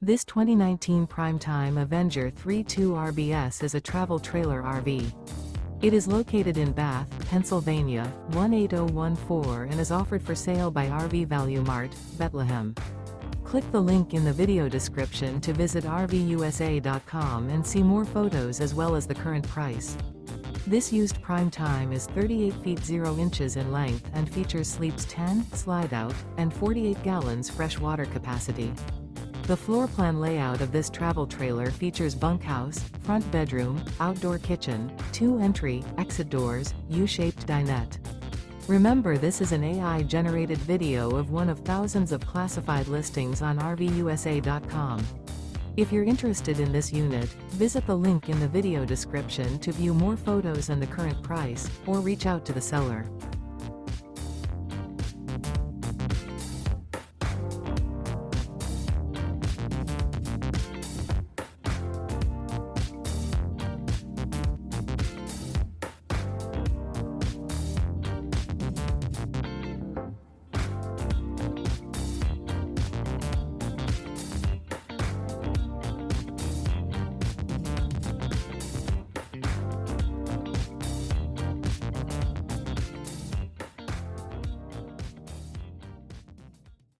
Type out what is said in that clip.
This 2019 Prime Time Avenger 3.2 RBS is a travel trailer RV. It is located in Bath, Pennsylvania, 18014 and is offered for sale by RV Value Mart, Behtlehem. Click the link in the video description to visit RVUSA.com and see more photos as well as the current price. This used Prime Time is 38 feet 0 inches in length and features sleeps 10, slide-out, and 48 gallons fresh water capacity. The floor plan layout of this travel trailer features bunkhouse, front bedroom, outdoor kitchen, 2 entry, exit doors, U-shaped dinette. Remember, this is an AI-generated video of one of thousands of classified listings on RVUSA.com. If you're interested in this unit, visit the link in the video description to view more photos and the current price, or reach out to the seller.